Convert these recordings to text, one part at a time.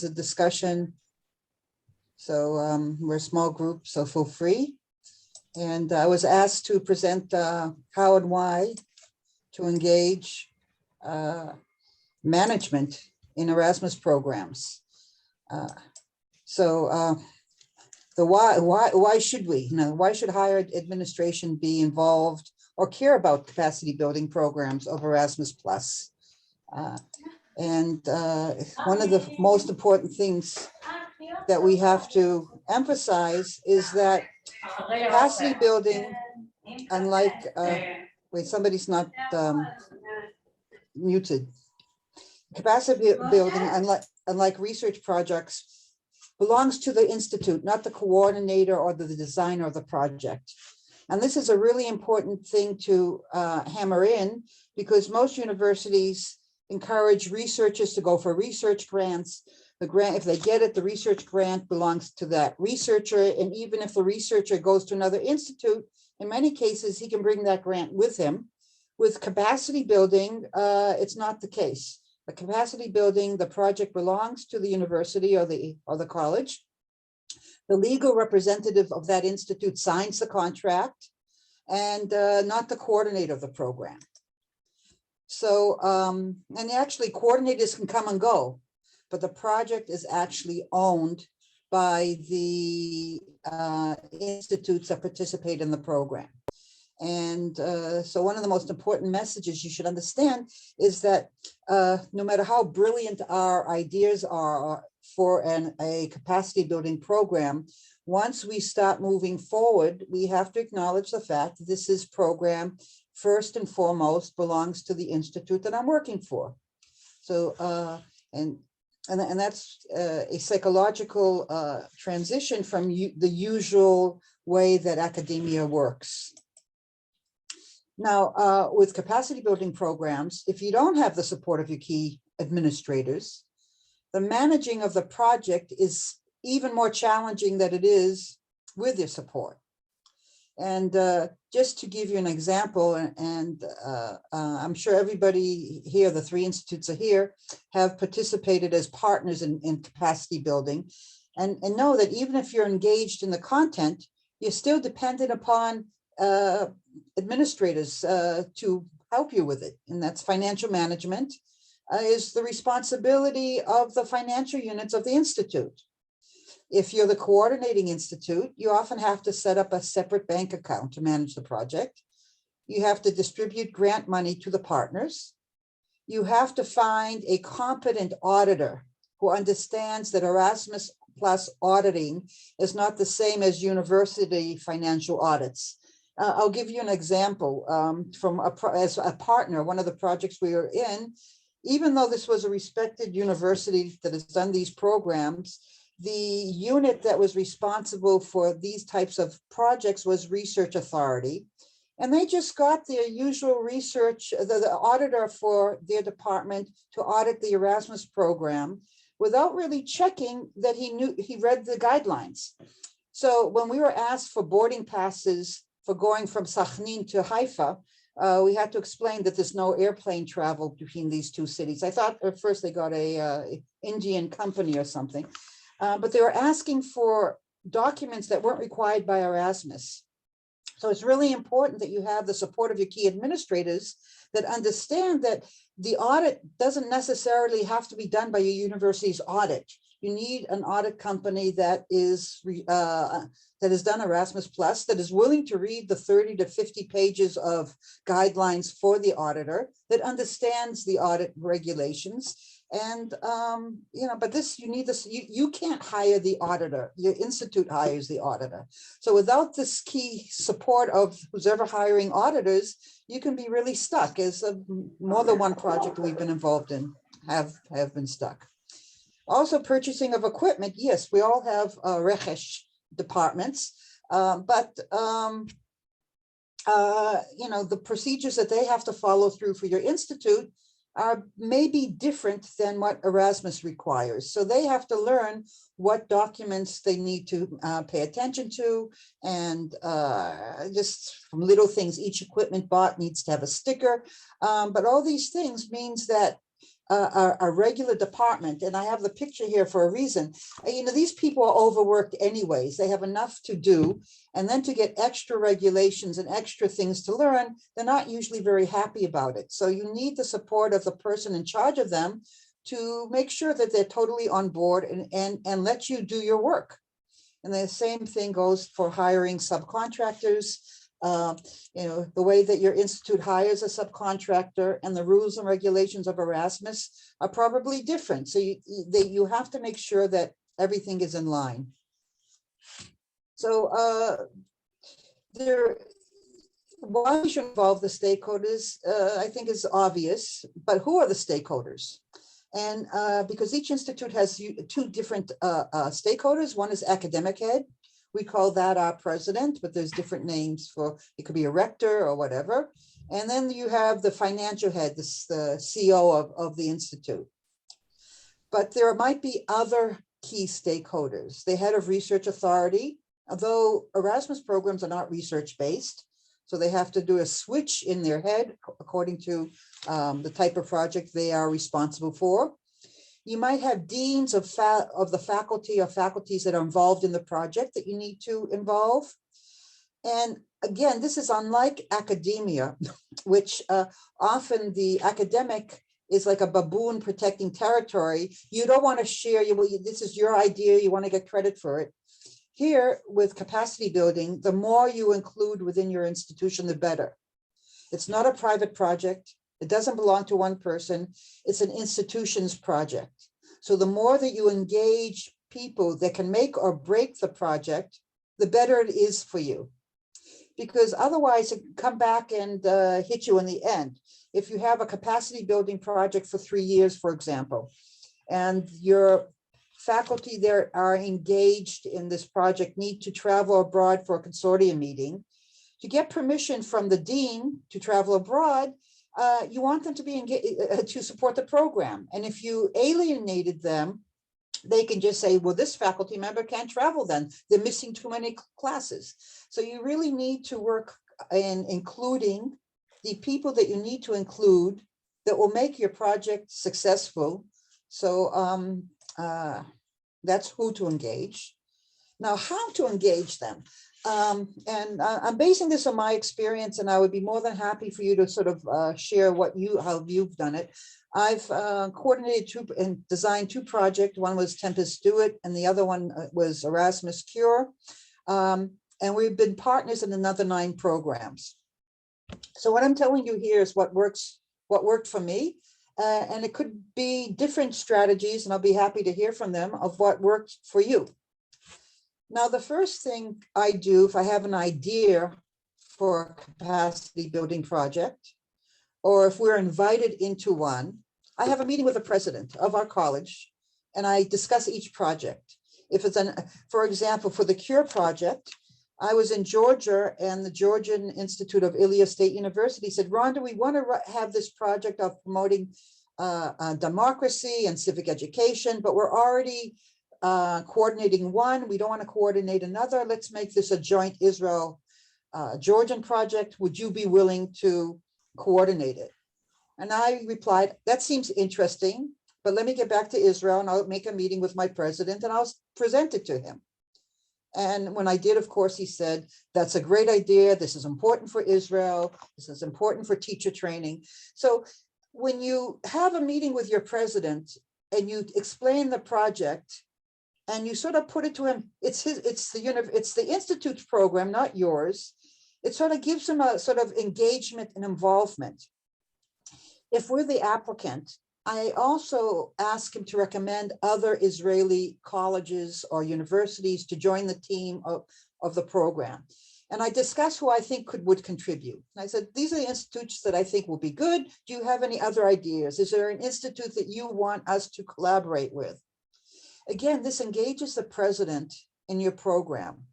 a discussion. So we're a small group, so feel free. And I was asked to present how and why to engage management in Erasmus programs. The why should we? Why should higher administration be involved or care about capacity building programs of Erasmus Plus? One of the most important things that we have to emphasize is that capacity building, unlike, wait, somebody's not muted. Capacity building, unlike research projects, belongs to the institute, not the coordinator or the designer of the project. And this is a really important thing to hammer in, because most universities encourage researchers to go for research grants. The grant, if they get it, the research grant belongs to that researcher. And even if the researcher goes to another institute, in many cases, he can bring that grant with him. With capacity building, it's not the case. The capacity building, the project belongs to the university or the college. The legal representative of that institute signs the contract, and not the coordinator of the program. So, and actually coordinators can come and go, but the project is actually owned by the institutes that participate in the program. And so one of the most important messages you should understand is that no matter how brilliant our ideas are for a capacity building program, once we start moving forward, we have to acknowledge the fact that this program first and foremost belongs to the institute that I'm working for. So, and that's a psychological transition from the usual way that academia works. Now, with capacity building programs, if you don't have the support of your key administrators, the managing of the project is even more challenging than it is with your support. And just to give you an example, and I'm sure everybody here, the three institutes are here, have participated as partners in capacity building, and know that even if you're engaged in the content, you're still dependent upon administrators to help you with it. And that's financial management is the responsibility of the financial units of the institute. If you're the coordinating institute, you often have to set up a separate bank account to manage the project. You have to distribute grant money to the partners. You have to find a competent auditor who understands that Erasmus Plus auditing is not the same as university financial audits. I'll give you an example from as a partner, one of the projects we were in. Even though this was a respected university that has done these programs, the unit that was responsible for these types of projects was Research Authority. And they just got their usual research, the auditor for their department to audit the Erasmus program without really checking that he read the guidelines. So when we were asked for boarding passes for going from Sakhnin to Haifa, we had to explain that there's no airplane travel between these two cities. I thought at first they got a Indian company or something, but they were asking for documents that weren't required by Erasmus. So it's really important that you have the support of your key administrators that understand that the audit doesn't necessarily have to be done by your university's audit. You need an audit company that has done Erasmus Plus, that is willing to read the 30 to 50 pages of guidelines for the auditor, that understands the audit regulations. And, but this, you need this, you can't hire the auditor, your institute hires the auditor. So without this key support of who's ever hiring auditors, you can be really stuck, as more than one project we've been involved in have been stuck. Also, purchasing of equipment. Yes, we all have rechesh departments, but the procedures that they have to follow through for your institute are maybe different than what Erasmus requires. So they have to learn what documents they need to pay attention to, and just from little things. Each equipment bought needs to have a sticker, but all these things means that a regular department, and I have the picture here for a reason. These people are overworked anyways. They have enough to do, and then to get extra regulations and extra things to learn, they're not usually very happy about it. So you need the support of the person in charge of them to make sure that they're totally on board and let you do your work. And the same thing goes for hiring subcontractors. The way that your institute hires a subcontractor and the rules and regulations of Erasmus are probably different. So you have to make sure that everything is in line. So why we should involve the stakeholders, I think is obvious, but who are the stakeholders? And because each institute has two different stakeholders. One is academic head. We call that our president, but there's different names for, it could be a rector or whatever. And then you have the financial head, the CEO of the institute. But there might be other key stakeholders. The head of research authority, although Erasmus programs are not research-based, so they have to do a switch in their head according to the type of project they are responsible for. You might have deans of the faculty or faculties that are involved in the project that you need to involve. And again, this is unlike academia, which often the academic is like a baboon protecting territory. You don't want to share, this is your idea, you want to get credit for it. Here with capacity building, the more you include within your institution, the better. It's not a private project. It doesn't belong to one person. It's an institution's project. So the more that you engage people that can make or break the project, the better it is for you. Because otherwise it can come back and hit you in the end. If you have a capacity building project for 3 years, for example, and your faculty there are engaged in this project, need to travel abroad for a consortium meeting, to get permission from the dean to travel abroad, you want them to be engaged to support the program. And if you alienated them, they can just say, well, this faculty member can't travel then. They're missing too many classes. So you really need to work in including the people that you need to include that will make your project successful. So that's who to engage. Now, how to engage them? I'm basing this on my experience, and I would be more than happy for you to sort of share how you've done it. I've coordinated and designed 2 projects. One was Tempest Do It, and the other one was Erasmus Cure. And we've been partners in another 9 programs. So what I'm telling you here is what worked for me. And it could be different strategies, and I'll be happy to hear from them of what worked for you. Now, the first thing I do, if I have an idea for a capacity building project, or if we're invited into one, I have a meeting with the president of our college, and I discuss each project. If it's for example, for the CURE project, I was in Georgia, and the Georgian Institute of Ilia State University said, Rhonda, we want to have this project of promoting democracy and civic education, but we're already coordinating one. We don't want to coordinate another. Let's make this a joint Israel Georgian project. Would you be willing to coordinate it? And I replied, that seems interesting, but let me get back to Israel and I'll make a meeting with my president and I'll present it to him. And when I did, of course, he said, that's a great idea. This is important for Israel. This is important for teacher training. So when you have a meeting with your president and you explain the project and you sort of put it to him, it's the institute's program, not yours. It sort of gives him a sort of engagement and involvement. If we're the applicant, I also ask him to recommend other Israeli colleges or universities to join the team of the program. And I discuss who I think would contribute. And I said, these are the institutes that I think will be good. Do you have any other ideas? Is there an institute that you want us to collaborate with? Again, this engages the president in your program.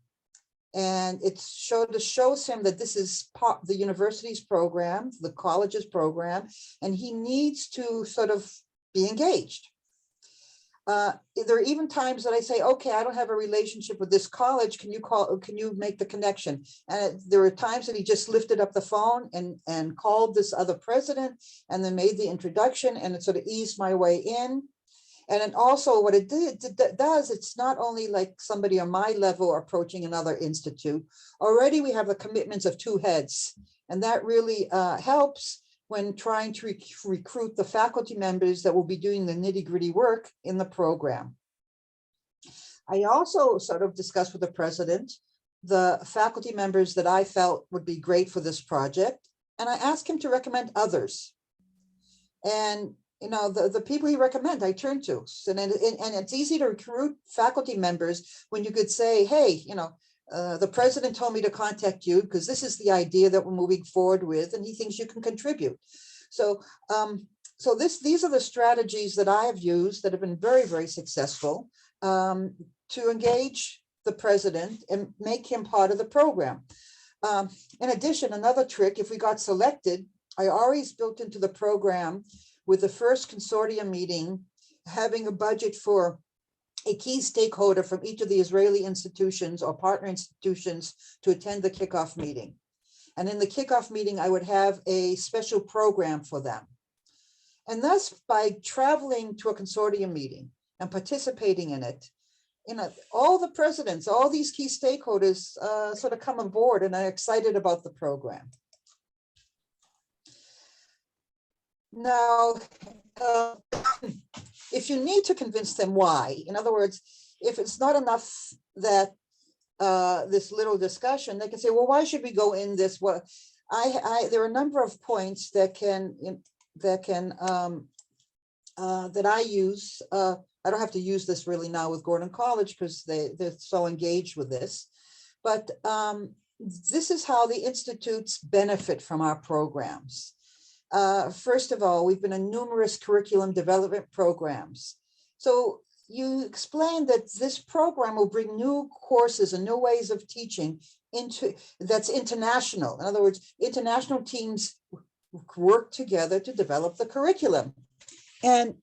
And it shows him that this is the university's program, the college's program, and he needs to sort of be engaged. There are even times that I say, okay, I don't have a relationship with this college. Can you make the connection? And there were times that he just lifted up the phone and called this other president and then made the introduction, and it sort of eased my way in. And then also what it does, it's not only like somebody on my level approaching another institute. Already we have the commitments of two heads, and that really helps when trying to recruit the faculty members that will be doing the nitty-gritty work in the program. I also sort of discussed with the president the faculty members that I felt would be great for this project, and I asked him to recommend others. And the people he recommended, I turn to. And it's easy to recruit faculty members when you could say, hey, the president told me to contact you because this is the idea that we're moving forward with, and he thinks you can contribute. So, these are the strategies that I have used that have been very, very successful to engage the president and make him part of the program. In addition, another trick, if we got selected, I always built into the program with the first consortium meeting, having a budget for a key stakeholder from each of the Israeli institutions or partner institutions to attend the kickoff meeting. And in the kickoff meeting, I would have a special program for them. And thus, by traveling to a consortium meeting and participating in it, all the presidents, all these key stakeholders sort of come on board and are excited about the program. Now, if you need to convince them why, in other words, if it's not enough that this little discussion, they can say, well, why should we go in this? Well, there are a number of points that I use. I don't have to use this really now with Gordon College because they're so engaged with this. But this is how the institutes benefit from our programs. First of all, we've been in numerous curriculum development programs. So you explained that this program will bring new courses and new ways of teaching that's international. In other words, international teams work together to develop the curriculum. And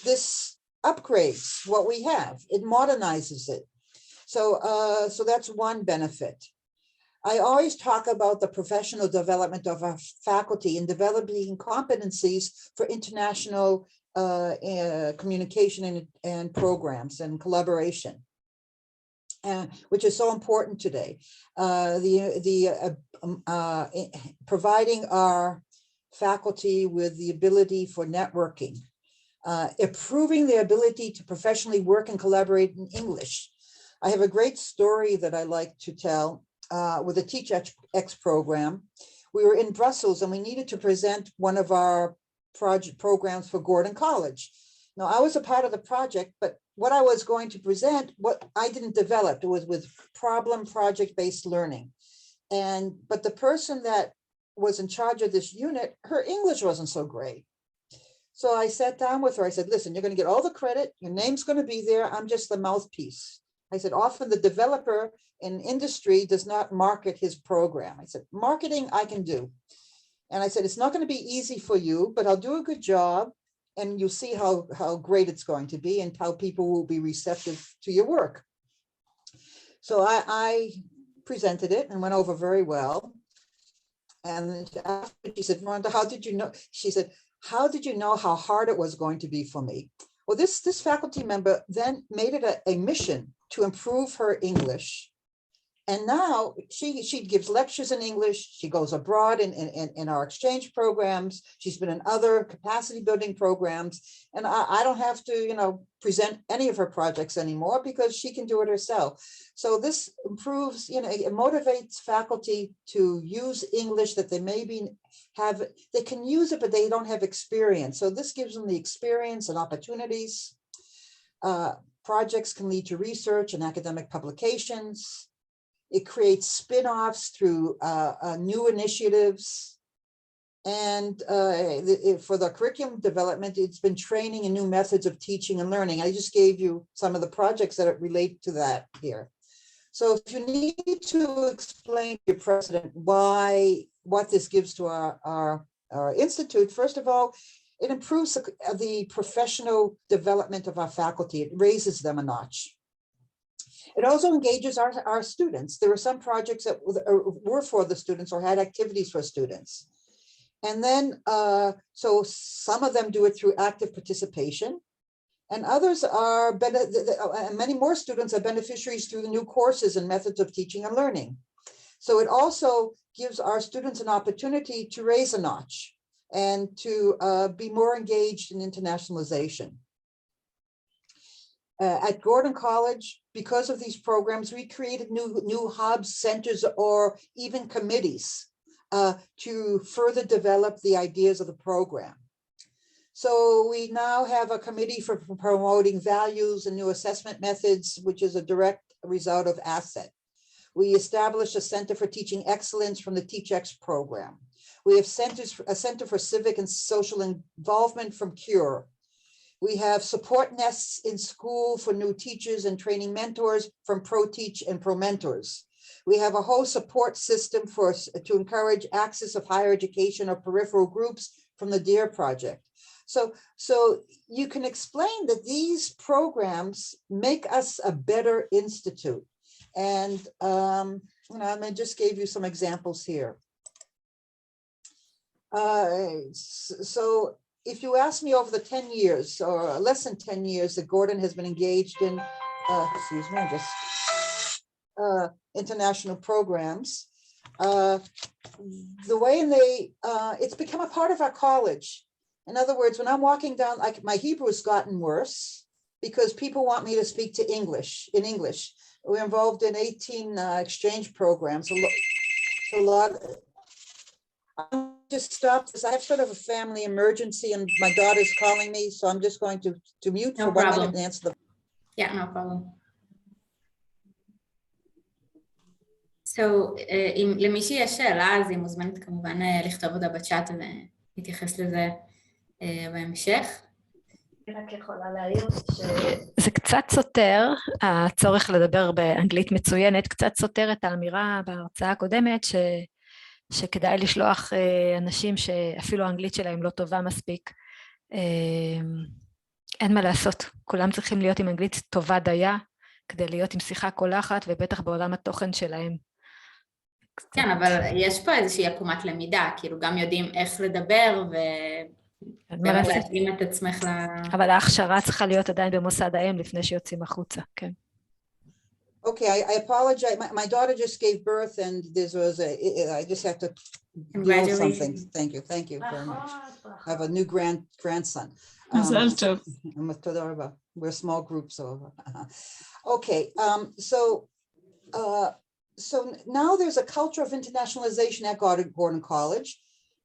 this upgrades what we have. It modernizes it. So that's one benefit. I always talk about the professional development of our faculty and developing competencies for international communication and programs and collaboration, which is so important today. Providing our faculty with the ability for networking, improving their ability to professionally work and collaborate in English. I have a great story that I like to tell. With the TeachX program, we were in Brussels and we needed to present one of our programs for Gordon College. Now, I was a part of the project, but what I was going to present, what I didn't develop, it was with problem project-based learning. But the person that was in charge of this unit, her English wasn't so great. So I sat down with her. I said, listen, you're going to get all the credit. Your name's going to be there. I'm just the mouthpiece. I said, often the developer in industry does not market his program. I said, marketing I can do. And I said, it's not going to be easy for you, but I'll do a good job and you'll see how great it's going to be and how people will be receptive to your work. So I presented it and went over very well. And after she said, Miranda, how did you know? She said, how did you know how hard it was going to be for me? Well, this faculty member then made it a mission to improve her English. And now she gives lectures in English. She goes abroad in our exchange programs. She's been in other capacity building programs. And I don't have to, present any of her projects anymore because she can do it herself. So this improves, it motivates faculty to use English that they maybe they can use it, but they don't have experience. So this gives them the experience and opportunities. Projects can lead to research and academic publications. It creates spin-offs through new initiatives. And for the curriculum development, it's been training in new methods of teaching and learning. I just gave you some of the projects that relate to that here. So if you need to explain to your president what this gives to our institute, first of all, It improves the professional development of our faculty. It raises them a notch. It also engages our students. There were some projects that were for the students or had activities for students. And then, so some of them do it through active participation, and others are, many more students are beneficiaries through the new courses and methods of teaching and learning. So it also gives our students an opportunity to raise a notch and to be more engaged in internationalization. At Gordon College, because of these programs, we created new hubs, centers, or even committees to further develop the ideas of the program. So we now have a committee for promoting values and new assessment methods, which is a direct result of ASSET. We established a Center for Teaching Excellence from the TeachX program. We have a Center for Civic and Social Involvement from CURE. We have support nests in school for new teachers and training mentors from ProTeach and ProMentors. We have a whole support system to encourage access of higher education or peripheral groups from the DARE project. So you can explain that these programs make us a better institute. And I just gave you some examples here. So if you ask me over the 10 years or less than 10 years that Gordon has been engaged in, international programs, the way it's become a part of our college. In other words, when I'm walking down, like my Hebrew has gotten worse because people want me to speak in English. We're involved in 18 exchange programs. A lot. I just stopped this. I have sort of a family emergency and my daughter's calling me, so I'm just going to mute for 1 minute and answer the. Yeah, no problem. So, למי שיש שאלה, אז היא מוזמנת כמובן לכתוב אותה בצ'אט ונתייחס לזה בהמשך. אני רק יכולה להעיר שזה קצת סותר, הצורך לדבר באנגלית מצוינת, קצת סותר את האמירה בהרצאה הקודמת שכדאי לשלוח אנשים שאפילו האנגלית שלהם לא טובה מספיק. אין מה לעשות, כולם צריכים להיות עם אנגלית טובה דייה, כדי להיות עם שיחה קולחת ובטח בעולם התוכן שלהם. כן, אבל יש פה איזושהי עקומת למידה, כאילו גם יודעים איך לדבר ובאמת להתאים את עצמך אבל ההכשרה צריכה להיות עדיין במוסד האם לפני שיוצאים החוצה, כן. Okay, I apologize. My daughter just gave birth and I just have to deal with something. Thank you very much. I have a new grandson. We're small groups. Okay, so now there's a culture of internationalization at Gordon College.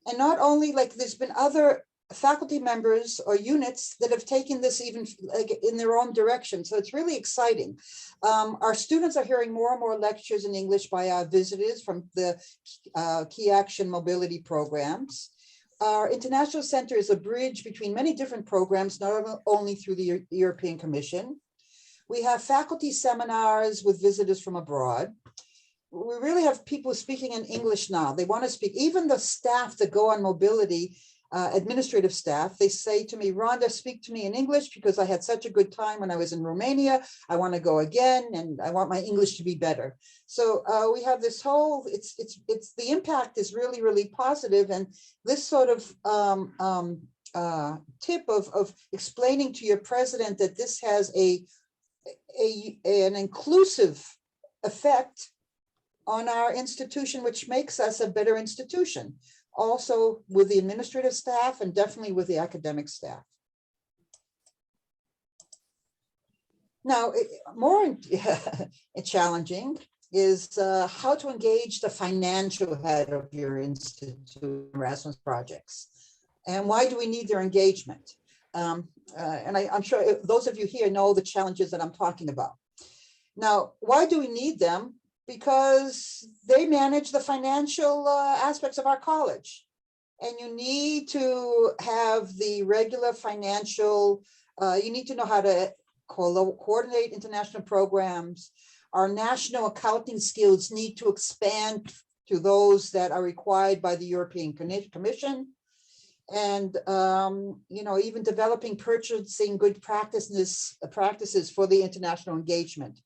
And not only, like, there's been other faculty members or units that have taken this even like in their own direction. So it's really exciting. Our students are hearing more and more lectures in English by our visitors from the Key Action Mobility programs. Our International Center is a bridge between many different programs, not only through the European Commission. We have faculty seminars with visitors from abroad. We really have people speaking in English now. They want to speak, even the staff that go on mobility, administrative staff, they say to me, Rhonda, speak to me in English because I had such a good time when I was in Romania. I want to go again and I want my English to be better. So we have this whole, the impact is really, really positive. And this sort of tip of explaining to your president that this has an inclusive effect on our institution, which makes us a better institution, also with the administrative staff and definitely with the academic staff. Now, more challenging is how to engage the financial head of your institute Erasmus projects. And why do we need their engagement? And I'm sure those of you here know the challenges that I'm talking about. Now, why do we need them? Because they manage the financial aspects of our college. And you need to have the regular financial, you need to know how to coordinate international programs. Our national accounting skills need to expand to those that are required by the European Commission. and even developing purchasing good practices for the international engagement.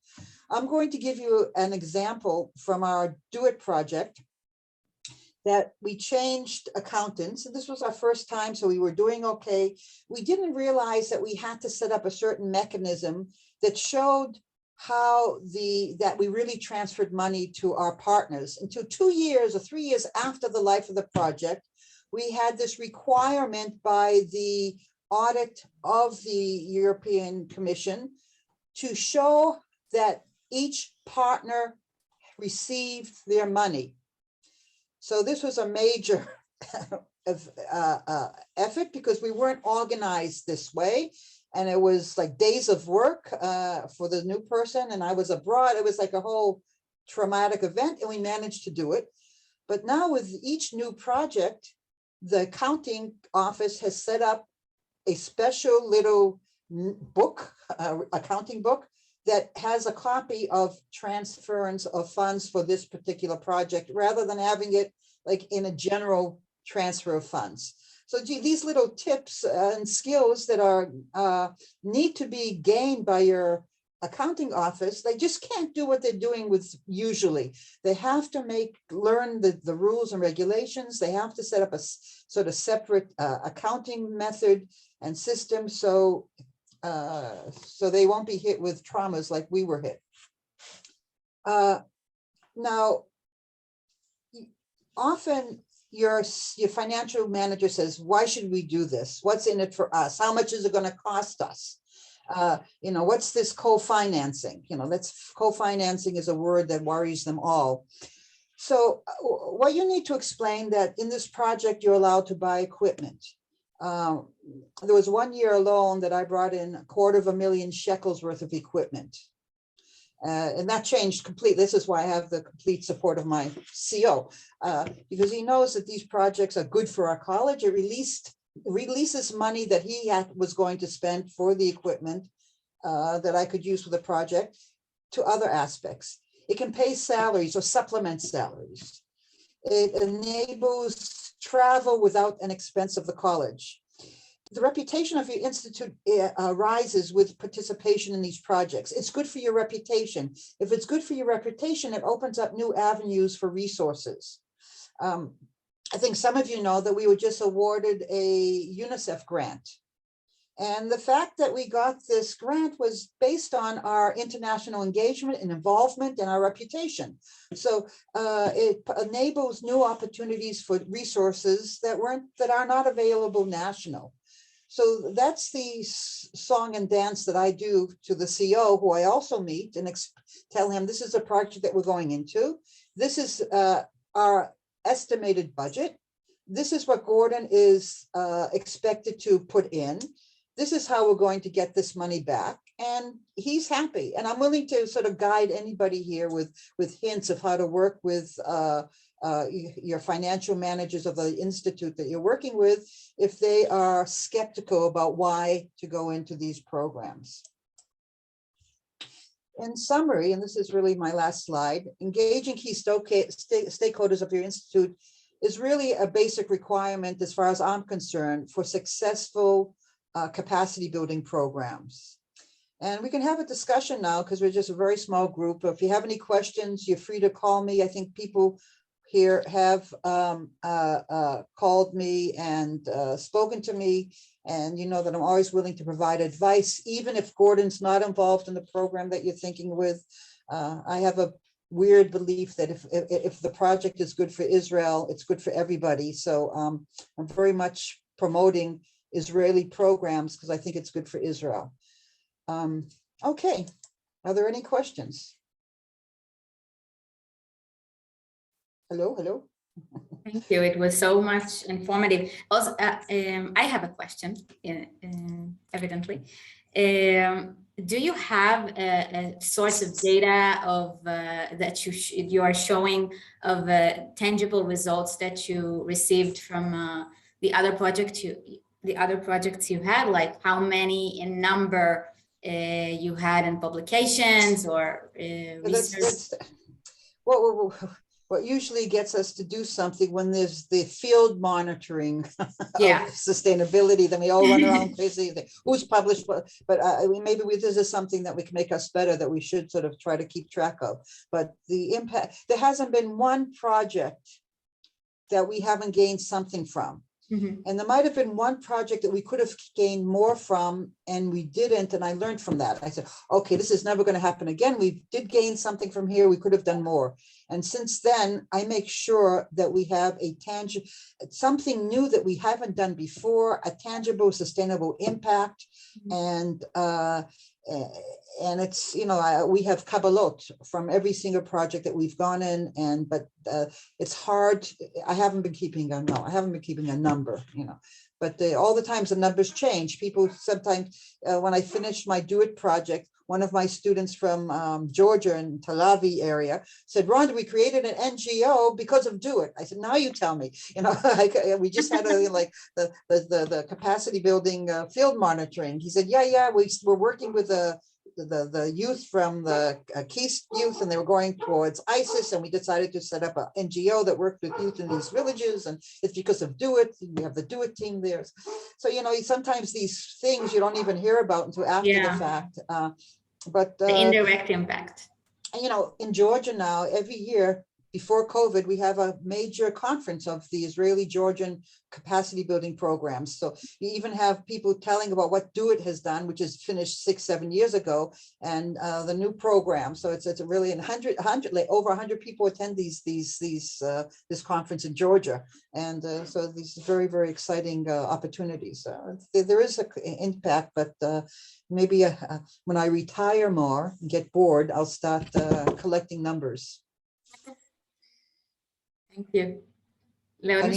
I'm going to give you an example from our Do It project that we changed accountants, and this was our first time, so we were doing okay. We didn't realize that we had to set up a certain mechanism that showed how that we really transferred money to our partners. Until 2 years or 3 years after the life of the project, we had this requirement by the audit of the European Commission to show that each partner received their money. So this was a major effort because we weren't organized this way. And it was like days of work for the new person. And I was abroad. It was like a whole traumatic event, and we managed to do it. But now with each new project, the accounting office has set up a special little book, accounting book, that has a copy of transference of funds for this particular project, rather than having it like in a general transfer of funds. So these little tips and skills that are need to be gained by your accounting office, they just can't do what they're doing with usually. They have to learn the rules and regulations. They have to set up a sort of separate accounting method and system, so they won't be hit with traumas like we were hit. Now, often your financial manager says, why should we do this? What's in it for us? How much is it going to cost us? What's this co-financing? Co-financing is a word that worries them all. So what you need to explain that in this project, you're allowed to buy equipment. There was 1 year alone that I brought in 250,000 shekels worth of equipment. And that changed completely. This is why I have the complete support of my CO, because he knows that these projects are good for our college. It releases money that he was going to spend for the equipment that I could use for the project to other aspects. It can pay salaries or supplement salaries. It enables travel without an expense of the college. The reputation of your institute rises with participation in these projects. It's good for your reputation. If it's good for your reputation, it opens up new avenues for resources. I think some of you know that we were just awarded a Unicef grant. And the fact that we got this grant was based on our international engagement and involvement and our reputation. So it enables new opportunities for resources that are not available national. So that's the song and dance that I do to the CO, who I also meet, and tell him this is a project that we're going into. This is our estimated budget. This is what Gordon is expected to put in. This is how we're going to get this money back. And he's happy. And I'm willing to sort of guide anybody here with hints of how to work with your financial managers of the institute that you're working with, if they are skeptical about why to go into these programs. In summary, and this is really my last slide, engaging key stakeholders of your institute is really a basic requirement, as far as I'm concerned, for successful capacity building programs. And we can have a discussion now because we're just a very small group. If you have any questions, you're free to call me. I think people here have called me and spoken to me, and you know that I'm always willing to provide advice, even if Gordon's not involved in the program that you're thinking with. I have a weird belief that if the project is good for Israel, it's good for everybody. So I'm very much promoting Israeli programs because I think it's good for Israel. Okay, are there any questions? Hello. Thank you. It was so much informative. Also, I have a question, evidently. Do you have a source of data of that you are showing of tangible results that you received from the other projects you had, like how many in number you had in publications or research? what usually gets us to do something when there's the field monitoring of sustainability, then we all run around crazy. Who's published, but maybe this is something that we can make us better, that we should sort of try to keep track of. But the impact, there hasn't been one project that we haven't gained something from. Mm-hmm. And there might have been one project that we could have gained more from, and we didn't. And I learned from that. I said, okay, this is never going to happen again. We did gain something from here. We could have done more. And since then, I make sure that we have a tangible, something new that we haven't done before, a tangible, sustainable impact. And it's, you know, we have kabbalot from every single project that we've gone in, but it's hard. I haven't been keeping a number, you know, but all the times the numbers change. People sometimes, when I finished my Do It project, one of my students from Georgia and Tel Aviv area said, Rhonda, we created an NGO because of Do It. I said, now you tell me, you know, we just had the capacity building field monitoring. He said, yeah, we're working with the youth from the Keist youth, and they were going towards ISIS, and we decided to set up an NGO that worked with youth in these villages, and it's because of Do It. We have the Do It team there. So, you know, sometimes these things you don't even hear about until after the fact. But the indirect impact. You know, in Georgia now, every year before COVID, we have a major conference of the Israeli-Georgian capacity building programs. So you even have people telling about what Do It has done, which is finished 6-7 years ago, and the new program. So it's really over 100 people attend this conference in Georgia, and so these very, very exciting opportunities. There is an impact, but maybe when I retire more and get bored, I'll start collecting numbers. Thank you. And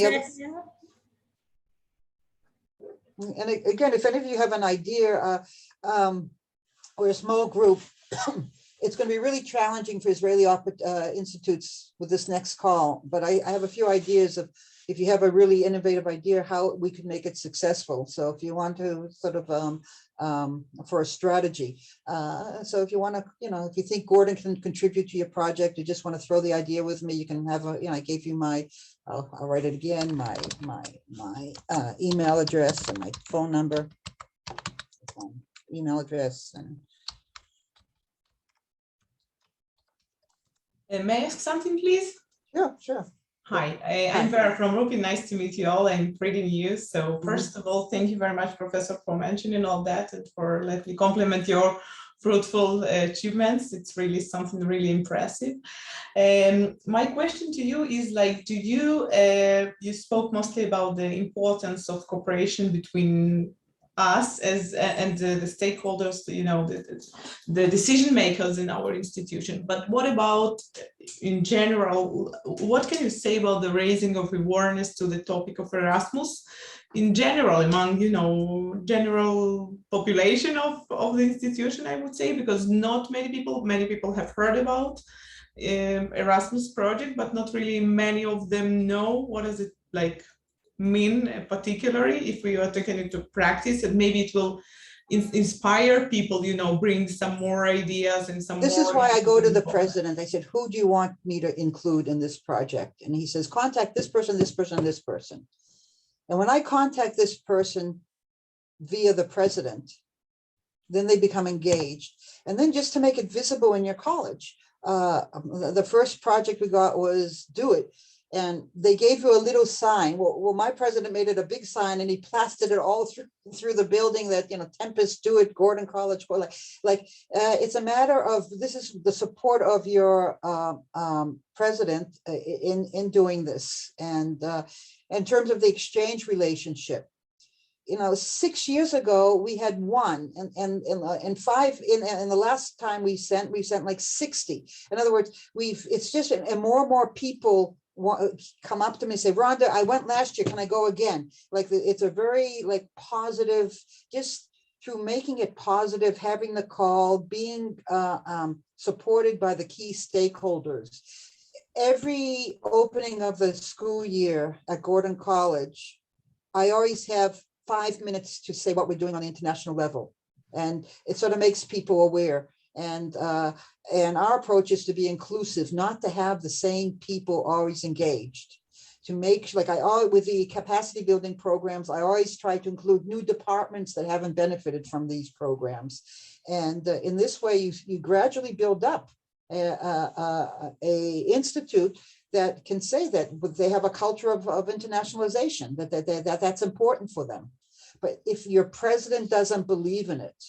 again, if any of you have an idea or a small group, it's going to be really challenging for Israeli institutes with this next call. But I have a few ideas of, if you have a really innovative idea, how we could make it successful. So if you want to sort of for a strategy. So if you want to, you know, if you think Gordon can contribute to your project, you just want to throw the idea with me, you can have a, you know, I gave you my, I'll write it again, my email address and my phone number, email address. And may I ask something, please? Sure. Hi, I'm Vera from Rupi. Nice to meet you all. I'm pretty new. So first of all, thank you very much, Professor, for mentioning all that and for letting me compliment your fruitful achievements. It's really something really impressive. My question to you is, like, do you, you spoke mostly about the importance of cooperation between us as and the stakeholders, you know, the decision makers in our institution. But what about in general? What can you say about the raising of awareness to the topic of Erasmus in general among, you know, general population of the institution, I would say, because not many people have heard about Erasmus project, but not really many of them know what does it like mean, particularly if we are taking it to practice, and maybe it will inspire people, you know, bring some more ideas and some This more. is why I go to the president. I said, who do you want me to include in this project? And he says, contact this person, this person, this person. And when I contact this person via the president, then they become engaged. And then just to make it visible in your college, the first project we got was Do It. And they gave you a little sign. Well, my president made it a big sign, and he plastered it all through the building that, you know, Tempest, Do It, Gordon College, it's a matter of, this is the support of your president in doing this. And in terms of the exchange relationship, you know, 6 years ago we had one, and five in the last time we sent like 60. In other words, it's just, and more people come up to me and say, Rhonda, I went last year, can I go again? Like, it's a very like positive, just through making it positive, having the call, being supported by the key stakeholders. Every opening of the school year at Gordon College, I always have 5 minutes to say what we're doing on the international level. And it sort of makes people aware. And our approach is to be inclusive, not to have the same people always engaged. To make, like with the capacity building programs, I always try to include new departments that haven't benefited from these programs. And in this way, you gradually build up a institute that can say that they have a culture of internationalization, that's important for them. But if your president doesn't believe in it,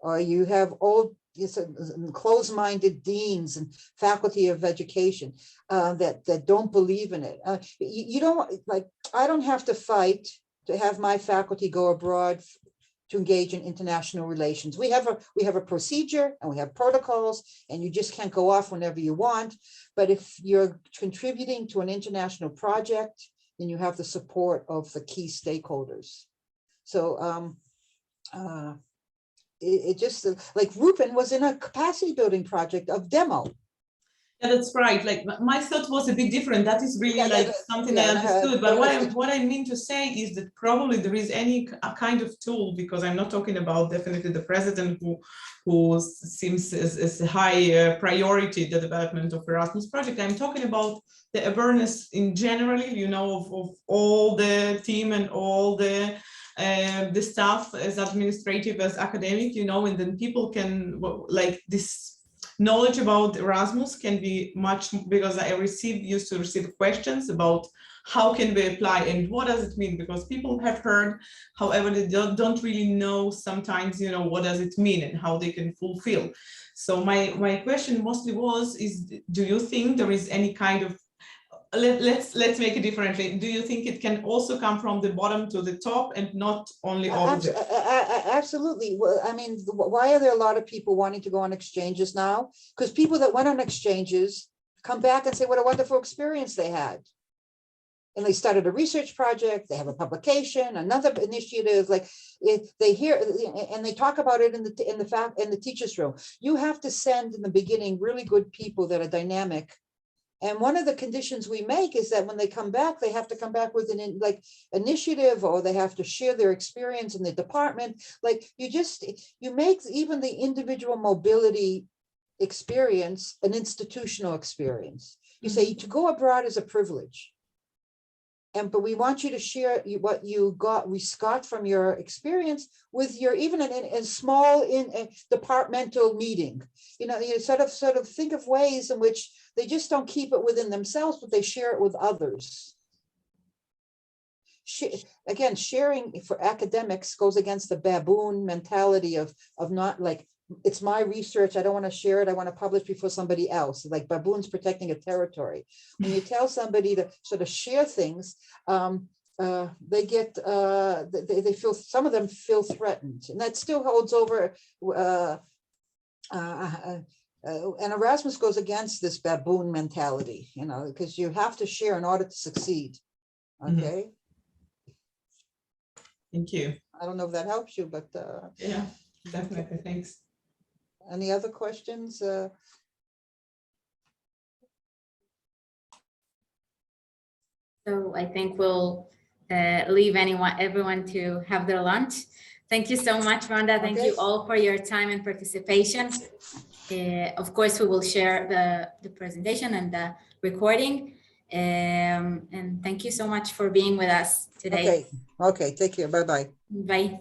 or you have closed-minded deans and faculty of education that don't believe in it, you don't, like, I don't have to fight to have my faculty go abroad to engage in international relations. We have a procedure and we have protocols, and you just can't go off whenever you want. But if you're contributing to an international project, then you have the support of the key stakeholders. So it just, like Rupen was in a capacity building project of demo. Yeah, that's right. Like my thought was a bit different. That is really something I understood. But what I mean to say is that probably there is a kind of tool, because I'm not talking about definitely the president who seems as a high priority the development of Erasmus project. I'm talking about the awareness in general, you know, of all the team and all the staff, as administrative as academic, you know, and then people can, like, this knowledge about Erasmus can be much, because I used to receive questions about how can we apply and what does it mean, because people have heard, however, they don't really know sometimes, you know, what does it mean and how they can fulfill. So my question mostly do you think there is any kind of, let's make it differently. Do you think it can also come from the bottom to the top and not only opposite? Absolutely. Well, I mean, why are there a lot of people wanting to go on exchanges now? Because people that went on exchanges come back and say what a wonderful experience they had. And they started a research project, they have a publication, another initiative, like they hear and they talk about it in the teachers' room. You have to send in the beginning really good people that are dynamic. And one of the conditions we make is that when they come back, they have to come back with an initiative, or they have to share their experience in the department. Like you make even the individual mobility experience an institutional experience. You say to go abroad is a privilege. But we want you to share what you got from your experience with your, even in a small departmental meeting. You know, you sort of think of ways in which they just don't keep it within themselves, but they share it with others. Again, sharing for academics goes against the baboon mentality of not like, it's my research, I don't want to share it, I want to publish before somebody else, like baboons protecting a territory. When you tell somebody to sort of share things, they get, they feel, some of them feel threatened, and that still holds over. And Erasmus goes against this baboon mentality, you know, because you have to share in order to succeed. Okay. Thank you. I don't know if that helps you, but yeah, definitely. Thanks. Any other questions? So I think we'll leave everyone to have their lunch. Thank you so much, Rhonda. Thank you all for your time and participation. Of course, we will share the presentation and the recording. And thank you so much for being with us today. Okay, take care. Bye-bye. Bye.